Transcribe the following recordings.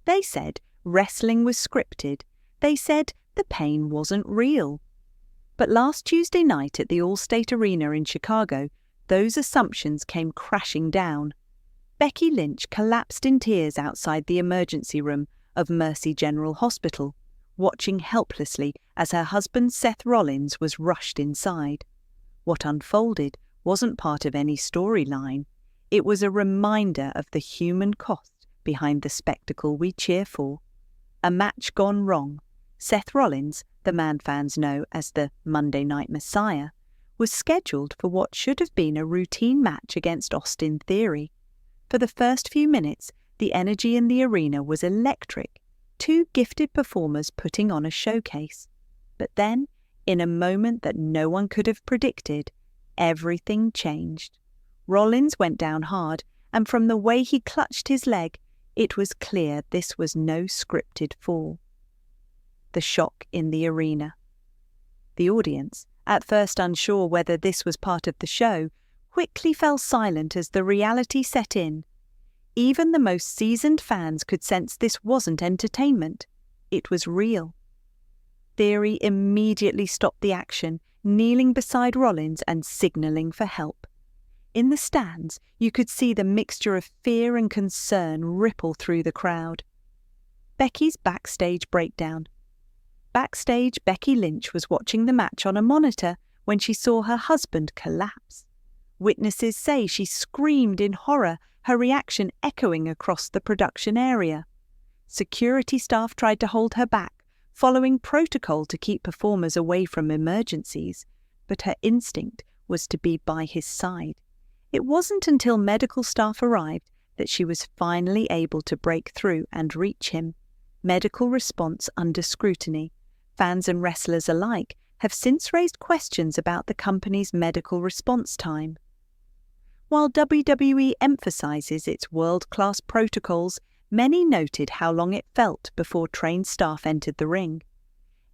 They said wrestling was scripted. They said the pain wasn't real. But last Tuesday night at the Allstate Arena in Chicago, those assumptions came crashing down. Becky Lynch collapsed in tears outside the emergency room of Mercy General Hospital, watching helplessly as her husband Seth Rollins was rushed inside. What unfolded wasn't part of any storyline. It was a reminder of the human cost behind the spectacle we cheer for. A match gone wrong. Seth Rollins, the man fans know as the Monday Night Messiah, was scheduled for what should have been a routine match against Austin Theory. For the first few minutes, the energy in the arena was electric, two gifted performers putting on a showcase. But then, in a moment that no one could have predicted, everything changed. Rollins went down hard, and from the way he clutched his leg, it was clear this was no scripted fall. The shock in the arena. The audience, at first unsure whether this was part of the show, quickly fell silent as the reality set in. Even the most seasoned fans could sense this wasn't entertainment. It was real. Theory immediately stopped the action, kneeling beside Rollins and signalling for help. In the stands, you could see the mixture of fear and concern ripple through the crowd. Becky's backstage breakdown. Backstage, Becky Lynch was watching the match on a monitor when she saw her husband collapse. Witnesses say she screamed in horror, her reaction echoing across the production area. Security staff tried to hold her back, following protocol to keep performers away from emergencies, but her instinct was to be by his side. It wasn't until medical staff arrived that she was finally able to break through and reach him. Medical response under scrutiny. Fans and wrestlers alike have since raised questions about the company's medical response time. While WWE emphasizes its world-class protocols, many noted how long it felt before trained staff entered the ring.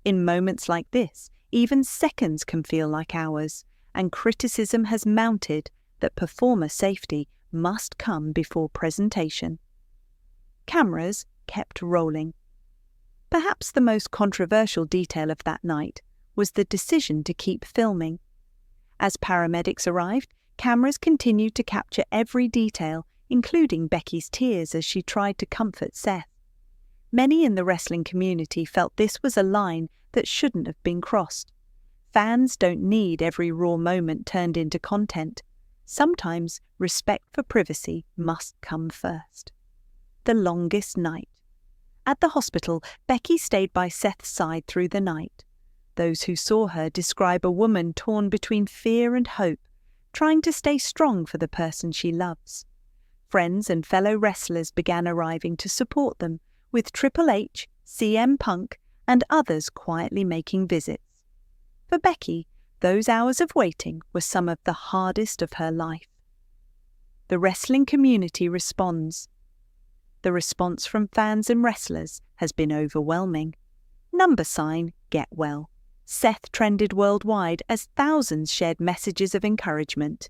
In moments like this, even seconds can feel like hours, and criticism has mounted that performer safety must come before presentation. Cameras kept rolling. Perhaps the most controversial detail of that night was the decision to keep filming. As paramedics arrived, cameras continued to capture every detail, including Becky's tears as she tried to comfort Seth. Many in the wrestling community felt this was a line that shouldn't have been crossed. Fans don't need every raw moment turned into content. Sometimes respect for privacy must come first. The longest night. At the hospital, Becky stayed by Seth's side through the night. Those who saw her describe a woman torn between fear and hope, trying to stay strong for the person she loves. Friends and fellow wrestlers began arriving to support them, with Triple H, CM Punk, and others quietly making visits. For Becky, those hours of waiting were some of the hardest of her life. The wrestling community responds. The response from fans and wrestlers has been overwhelming. # get well. Seth trended worldwide as thousands shared messages of encouragement.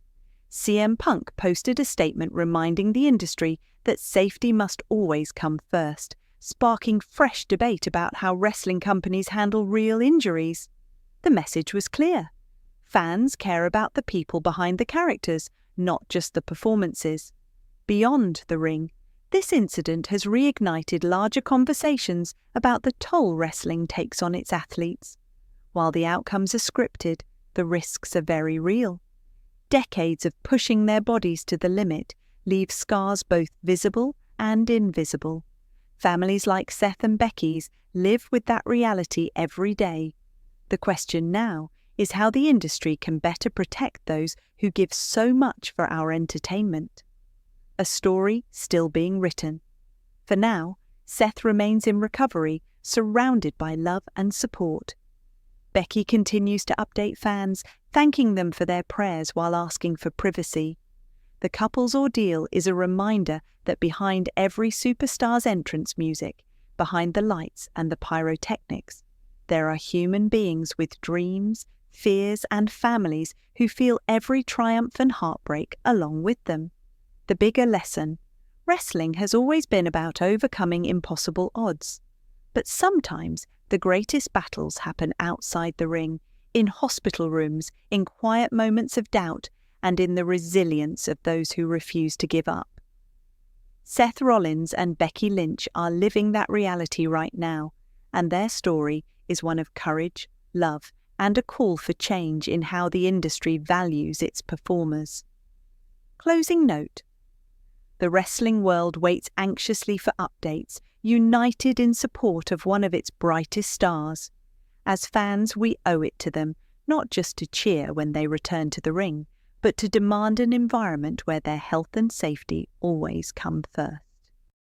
CM Punk posted a statement reminding the industry that safety must always come first, sparking fresh debate about how wrestling companies handle real injuries. The message was clear. Fans care about the people behind the characters, not just the performances. Beyond the ring, this incident has reignited larger conversations about the toll wrestling takes on its athletes. While the outcomes are scripted, the risks are very real. Decades of pushing their bodies to the limit leave scars both visible and invisible. Families like Seth and Becky's live with that reality every day. The question now is how the industry can better protect those who give so much for our entertainment. A story still being written. For now, Seth remains in recovery, surrounded by love and support. Becky continues to update fans, thanking them for their prayers while asking for privacy. The couple's ordeal is a reminder that behind every superstar's entrance music, behind the lights and the pyrotechnics, there are human beings with dreams, fears, and families who feel every triumph and heartbreak along with them. The bigger lesson: Wrestling has always been about overcoming impossible odds. But sometimes the greatest battles happen outside the ring, in hospital rooms, in quiet moments of doubt, and in the resilience of those who refuse to give up. Seth Rollins and Becky Lynch are living that reality right now, and their story is one of courage, love, and a call for change in how the industry values its performers. Closing note. The wrestling world waits anxiously for updates, united in support of one of its brightest stars. As fans, we owe it to them, not just to cheer when they return to the ring, but to demand an environment where their health and safety always come first.